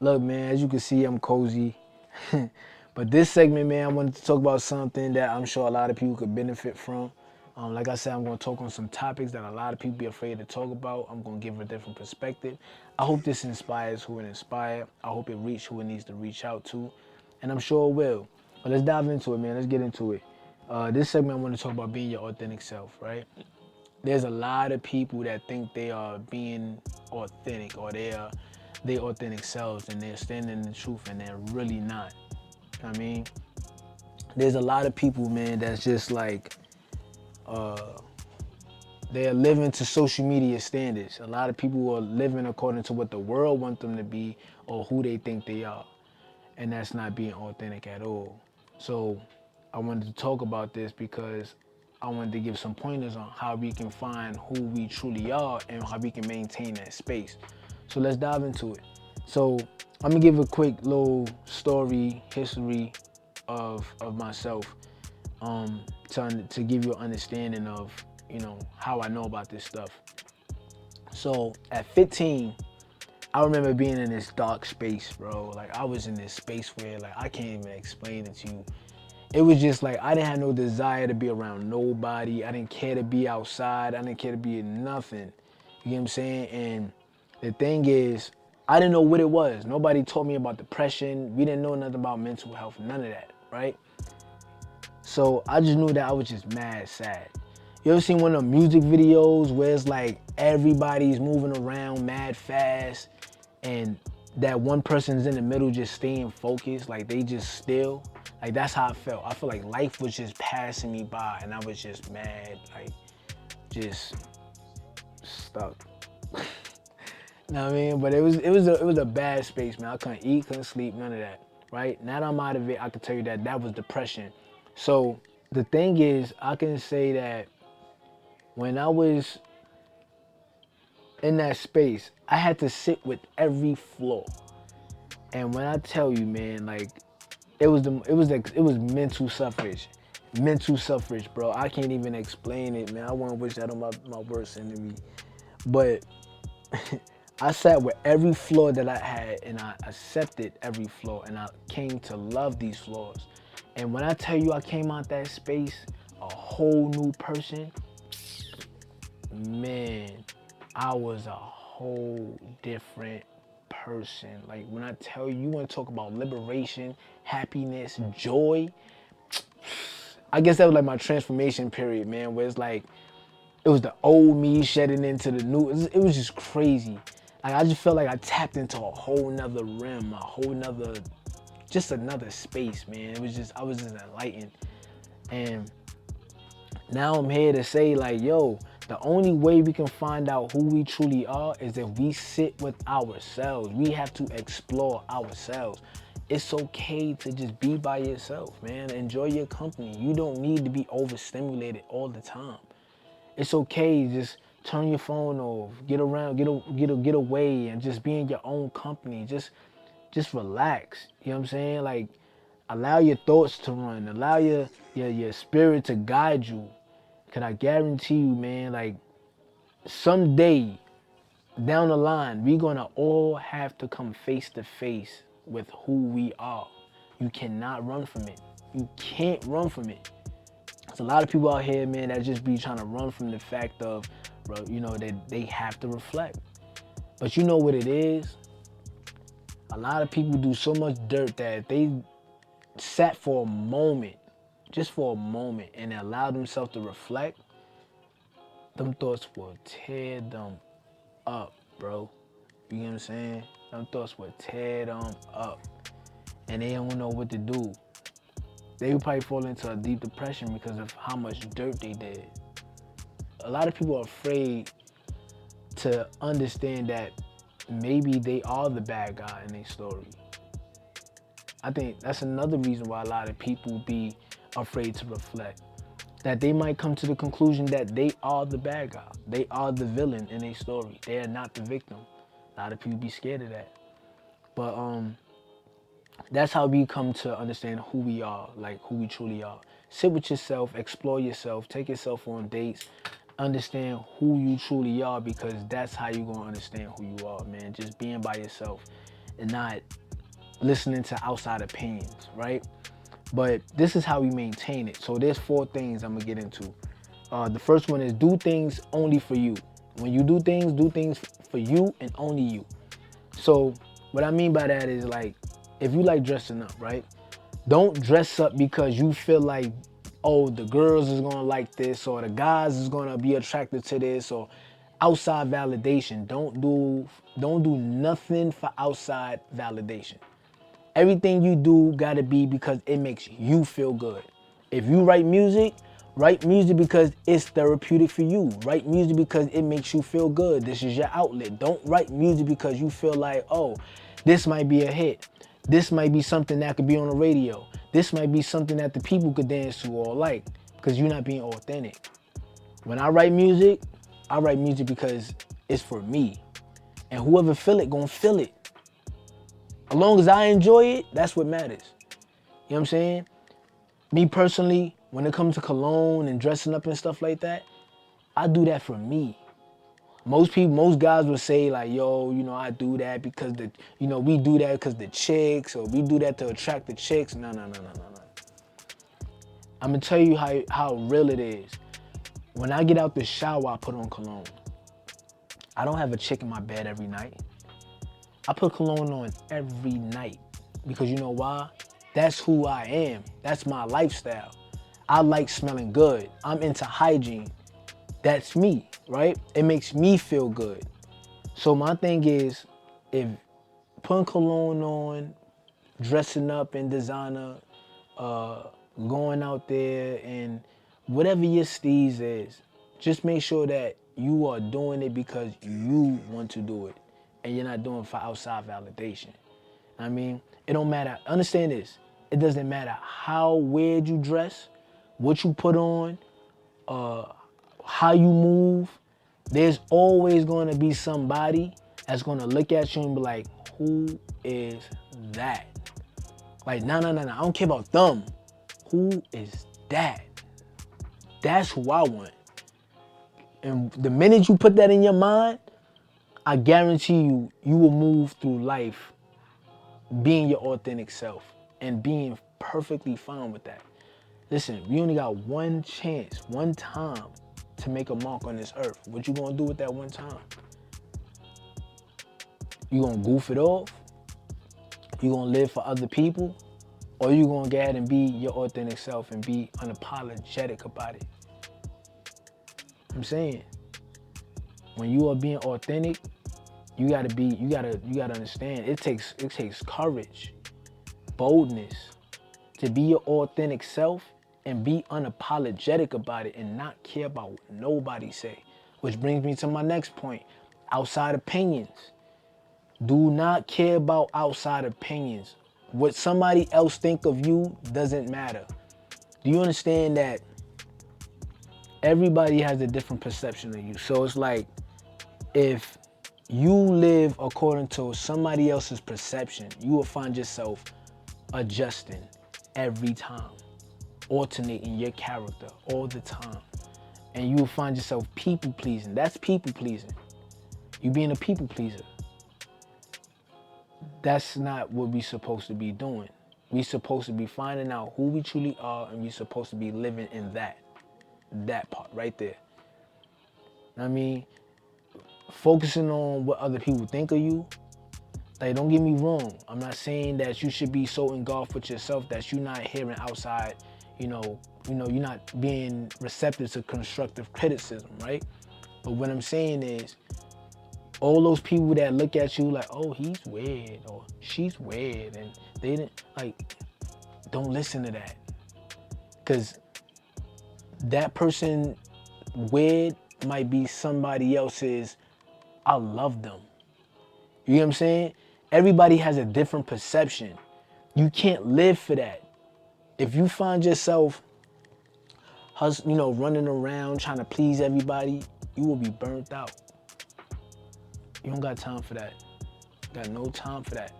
Look, man, as you can see, I'm cozy. But this segment, man, I wanted to talk about something that I'm sure a lot of people could benefit from. Like I said, I'm going to talk on some topics that a lot of people be afraid to talk about. I'm going to give a different perspective. I hope this inspires who it inspires. I hope it reaches who it needs to reach out to. And I'm sure it will. But let's dive into it, man. Let's get into it. This segment, I want to talk about being your authentic self, right? There's a lot of people that think they are being authentic or they are their authentic selves and they're standing in the truth and they're really not. I mean, there's a lot of people, man, that's just like they're living to social media standards. A lot of people are living according to what the world wants them to be or who they think they are. And that's not being authentic at all. So I wanted to talk about this because I wanted to give some pointers on how we can find who we truly are and how we can maintain that space. So let's dive into it. So I'm gonna give a quick little story, history of myself, to give you an understanding of how I know about this stuff. So at 15, I remember being in this dark space, bro. Like I was in this space where like I can't even explain it to you. It was just like I didn't have no desire to be around nobody. I didn't care to be outside. I didn't care to be in nothing. You know what I'm saying? And the thing is, I didn't know what it was. Nobody taught me about depression. We didn't know nothing about mental health, none of that, right? So I just knew that I was just mad sad. You ever seen one of the music videos where it's like everybody's moving around mad fast and that one person's in the middle just staying focused, like they just still? Like that's how I felt. I feel like life was just passing me by and I was just mad, like just stuck. You know what I mean? But it was a bad space, man. I couldn't eat, couldn't sleep, none of that. Right? Now that I'm out of it, I can tell you that that was depression. So the thing is, I can say that when I was in that space, I had to sit with every flaw. And when I tell you, man, like it was mental suffrage. Mental suffrage, bro. I can't even explain it, man. I want to wish that on my worst enemy. But I sat with every flaw that I had and I accepted every flaw and I came to love these flaws. And when I tell you I came out that space a whole new person, man, I was a whole different person. Like when I tell you, you want to talk about liberation, happiness, joy, I guess that was like my transformation period, man, where it's like it was the old me shedding into the new. It was just crazy. Like I just felt like I tapped into a whole nother rim, a whole nother, just another space, man. It was just I was just enlightened, and now I'm here to say like, yo, the only way we can find out who we truly are is if we sit with ourselves. We have to explore ourselves. It's okay to just be by yourself, man. Enjoy your company. You don't need to be overstimulated all the time. It's okay, just turn your phone off, get around, get away, and just be in your own company. Just relax. You know what I'm saying? Like allow your thoughts to run, allow your spirit to guide you. Cause I guarantee you, man, like someday down the line, we're gonna all have to come face to face with who we are. You cannot run from it. You can't run from it. There's a lot of people out here, man, that just be trying to run from the fact of, bro, that they have to reflect. But you know what it is? A lot of people do so much dirt that if they sat for a moment, just for a moment, and allow themselves to reflect, them thoughts will tear them up, bro. You know what I'm saying? Them thoughts will tear them up. And they don't know what to do. They would probably fall into a deep depression because of how much dirt they did. A lot of people are afraid to understand that maybe they are the bad guy in their story. I think that's another reason why a lot of people be afraid to reflect. That they might come to the conclusion that they are the bad guy. They are the villain in a story. They are not the victim. A lot of people be scared of that. But that's how we come to understand who we are, like who we truly are. Sit with yourself, explore yourself, take yourself on dates, understand who you truly are because that's how you're gonna understand who you are, man. Just being by yourself. and not listening to outside opinions, right? But this is how we maintain it. So there's 4 things I'm gonna get into. The first one is do things only for you. When you do things for you and only you. So what I mean by that is, like, if you like dressing up, right? Don't dress up because you feel like, oh, the girls is gonna like this, or the guys is gonna be attracted to this, or outside validation. Don't do nothing for outside validation. Everything you do gotta be because it makes you feel good. If you write music because it's therapeutic for you. Write music because it makes you feel good. This is your outlet. Don't write music because you feel like, oh, this might be a hit. This might be something that could be on the radio. This might be something that the people could dance to or like, because you're not being authentic. When I write music because it's for me. And whoever feel it, gonna feel it. As long as I enjoy it, that's what matters. You know what I'm saying? Me personally, when it comes to cologne and dressing up and stuff like that, I do that for me. Most guys will say like, yo, I do that because we do that because the chicks, or we do that to attract the chicks. No. I'm gonna tell you how real it is. When I get out the shower, I put on cologne. I don't have a chick in my bed every night. I put cologne on every night because you know why? That's who I am. That's my lifestyle. I like smelling good. I'm into hygiene. That's me, right? It makes me feel good. So my thing is, if putting cologne on, dressing up in designer, going out there and whatever your steez is, just make sure that you are doing it because you want to do it and you're not doing it for outside validation. I mean, it don't matter. Understand this. It doesn't matter how weird you dress, what you put on, how you move. There's always going to be somebody that's going to look at you and be like, who is that? Like, no. I don't care about them. Who is that? That's who I want. And the minute you put that in your mind, I guarantee you will move through life being your authentic self and being perfectly fine with that. Listen, we only got one chance, one time to make a mark on this earth. What you gonna do with that one time? You gonna goof it off? You gonna live for other people? Or you gonna go ahead and be your authentic self and be unapologetic about it? I'm saying, when you are being authentic, you gotta understand, it takes courage, boldness to be your authentic self and be unapologetic about it and not care about what nobody say. Which brings me to my next point, outside opinions. Do not care about outside opinions. What somebody else think of you doesn't matter. Do you understand that everybody has a different perception of you? So it's like, if you live according to somebody else's perception, you will find yourself adjusting every time, alternating your character all the time. And you will find yourself people pleasing. That's people pleasing. You being a people pleaser. That's not what we're supposed to be doing. We're supposed to be finding out who we truly are, and we're supposed to be living in that part right there. I mean, focusing on what other people think of you, like, don't get me wrong. I'm not saying that you should be so engulfed with yourself that you're not hearing outside, you're not being receptive to constructive criticism, right? But what I'm saying is, all those people that look at you like, oh, he's weird or she's weird, and they didn't, like, don't listen to that. Because that person weird might be somebody else's, I love them. You know what I'm saying? Everybody has a different perception. You can't live for that. If you find yourself running around trying to please everybody, you will be burnt out. You don't got time for that. Got no time for that.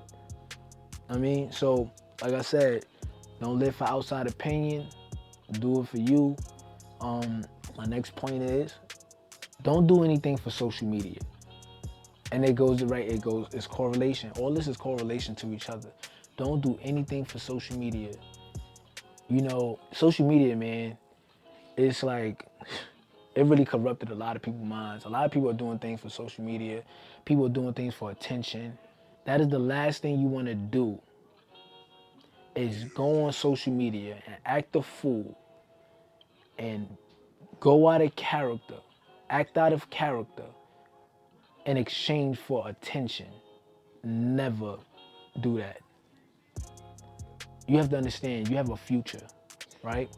I mean, so like I said, don't live for outside opinion. Do it for you. My next point is, don't do anything for social media. And it goes right, it's correlation. All this is correlation to each other. Don't do anything for social media. You know, social media, man, it's like, it really corrupted a lot of people's minds. A lot of people are doing things for social media. People are doing things for attention. That is the last thing you want to do, is go on social media and act a fool and go out of character, act out of character in exchange for attention. Never do that. You have to understand, you have a future, right?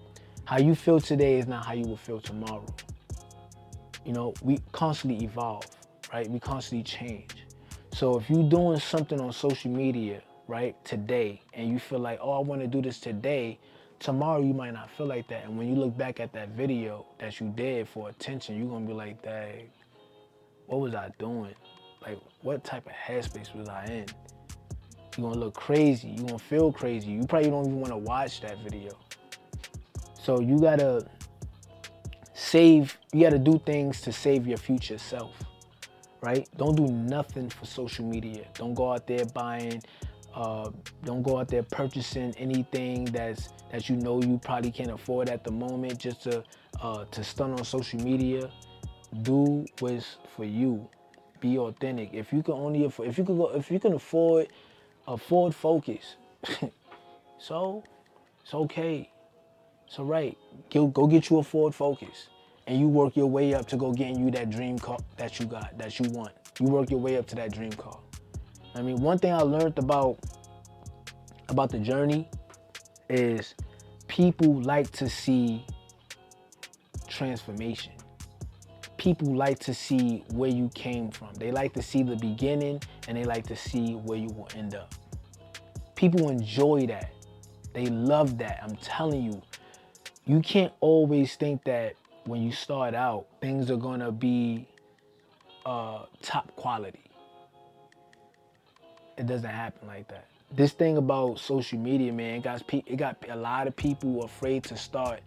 How you feel today is not how you will feel tomorrow. You know, we constantly evolve, right? We constantly change. So if you're doing something on social media, right, today, and you feel like, oh, I want to do this today, tomorrow you might not feel like that. And when you look back at that video that you did for attention, you're going to be like, dang, what was I doing? Like, what type of headspace was I in? You're going to look crazy. You're going to feel crazy. You probably don't even want to watch that video. So you got to do things to save your future self, right? Don't do nothing for social media. Don't go out there buying, don't go out there purchasing anything that you know you probably can't afford at the moment just to stun on social media. Do what's for you. Be authentic. If you can afford a Ford Focus, so it's okay. It's all right. Go get you a Ford Focus, and you work your way up to go getting you that dream car that you want. You work your way up to that dream car. I mean, one thing I learned about the journey is people like to see transformation. People like to see where you came from. They like to see the beginning, and they like to see where you will end up. People enjoy that. They love that. I'm telling you. You can't always think that when you start out, things are gonna be top quality. It doesn't happen like that. This thing about social media, man, it got a lot of people afraid to start.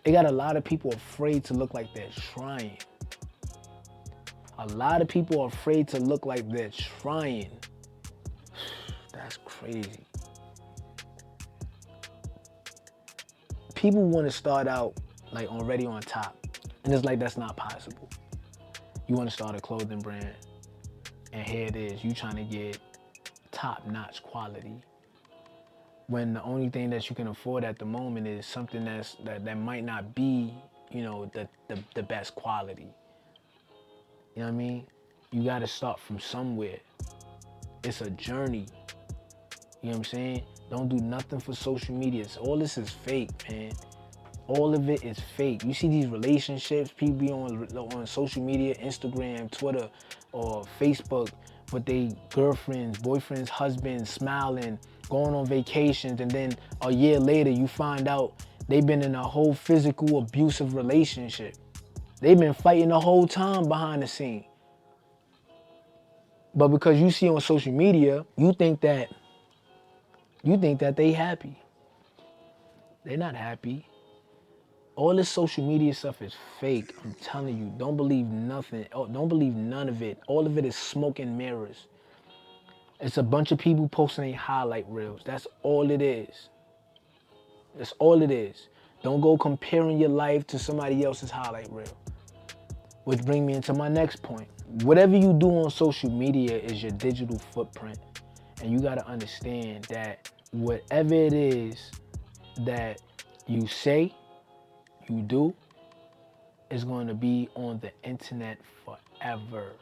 It got a lot of people afraid to look like they're trying. A lot of people are afraid to look like they're trying. That's crazy. People want to start out like already on top, and it's like that's not possible. You want to start a clothing brand, and here it is, you trying to get top-notch quality, when the only thing that you can afford at the moment is something that might not be, you know, the best quality. You know what I mean? You got to start from somewhere. It's a journey. You know what I'm saying? Don't do nothing for social media. All this is fake, man. All of it is fake. You see these relationships, people be on social media, Instagram, Twitter, or Facebook, with their girlfriends, boyfriends, husbands, smiling, going on vacations, and then a year later you find out they've been in a whole physical abusive relationship. They've been fighting the whole time behind the scene. But because you see on social media, you think that they happy. They're not happy. All this social media stuff is fake. I'm telling you, don't believe nothing. Don't believe none of it. All of it is smoke and mirrors. It's a bunch of people posting their highlight reels. That's all it is. That's all it is. Don't go comparing your life to somebody else's highlight reel. Which brings me into my next point. Whatever you do on social media is your digital footprint. And you got to understand that whatever it is that you say, you do, is going to be on the internet forever.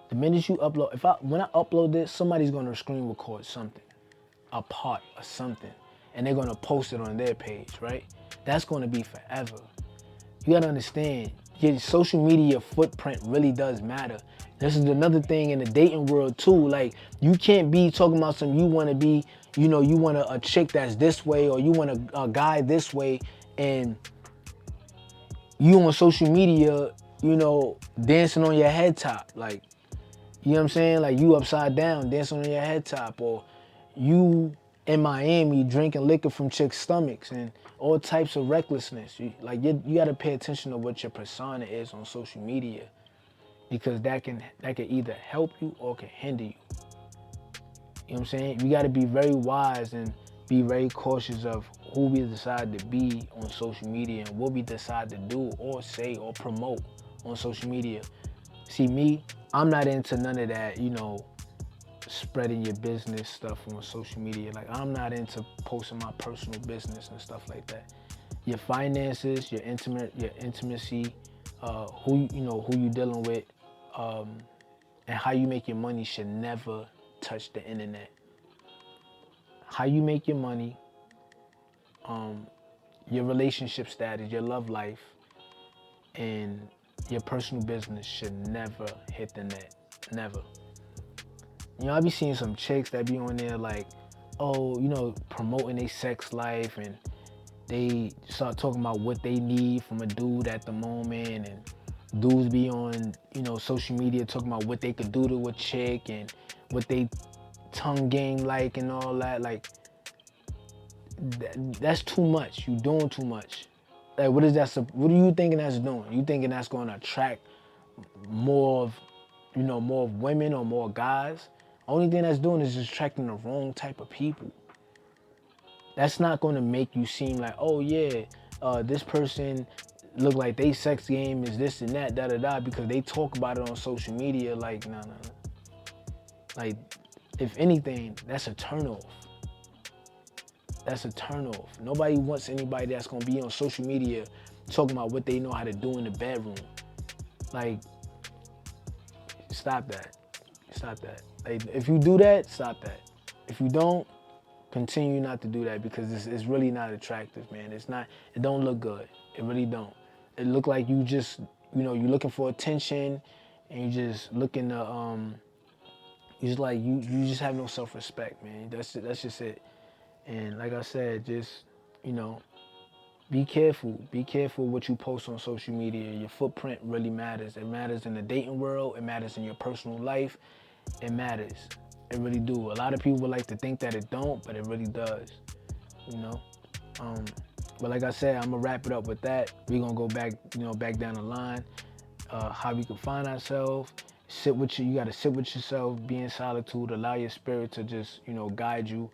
The minute you upload, when I upload this, somebody's going to screen record something, a part or something, and they're going to post it on their page, right? That's going to be forever. You got to understand, your social media footprint really does matter. This is another thing in the dating world too. Like, you can't be talking about some, you want to be, you know, you want a chick that's this way, or you want a guy this way, and you on social media, you know, dancing on your head top. Like, you know what I'm saying? Like, you upside down dancing on your head top, or you in Miami drinking liquor from chicks' stomachs, and all types of recklessness. You got to pay attention to what your persona is on social media. because that can either help you or can hinder you. You know what I'm saying? You got to be very wise and be very cautious of who we decide to be on social media and what we decide to do or say or promote on social media. See, me, I'm not into none of that, spreading your business stuff on social media. Like, I'm not into posting my personal business and stuff like that. Your finances, your intimacy, who you dealing with, and how you make your money should never touch the internet. How you make your money, your relationship status, your love life, and your personal business should never hit the net. Never. I be seeing some chicks that be on there like, promoting their sex life, and they start talking about what they need from a dude at the moment, and dudes be on, social media talking about what they could do to a chick and what they tongue game like and all that. Like, that's too much. You doing too much. Like, what is that? What are you thinking that's doing? You thinking that's going to attract more of, more of women or more guys? Only thing that's doing is just attracting the wrong type of people. That's not going to make you seem like, oh yeah, this person look like they sex game is this and that, da da da, because they talk about it on social media. Like, no. Like, if anything, that's a turnoff. That's a turnoff. Nobody wants anybody that's gonna be on social media talking about what they know how to do in the bedroom. Like, stop that. Stop that. Like, if you do that, stop that. If you don't, continue not to do that, because it's really not attractive, man. It's not. It don't look good. It really don't. It look like you just, you're looking for attention, and you just looking to you just have no self-respect, man. That's just it. And like I said, just, be careful. Be careful what you post on social media. Your footprint really matters. It matters in the dating world. It matters in your personal life. It matters. It really do. A lot of people would like to think that it don't, but it really does. But like I said, I'm gonna wrap it up with that. We're gonna go back, back down the line. How we can find ourselves. You gotta sit with yourself, be in solitude, allow your spirit to just, guide you.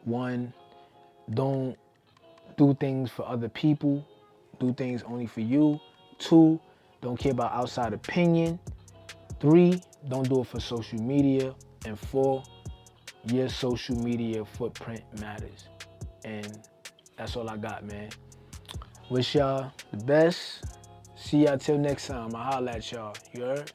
One, don't do things for other people. Do things only for you. Two, don't care about outside opinion. Three, don't do it for social media. And four, your social media footprint matters. And that's all I got, man. Wish y'all the best. See y'all till next time. I'll holla at y'all. You heard?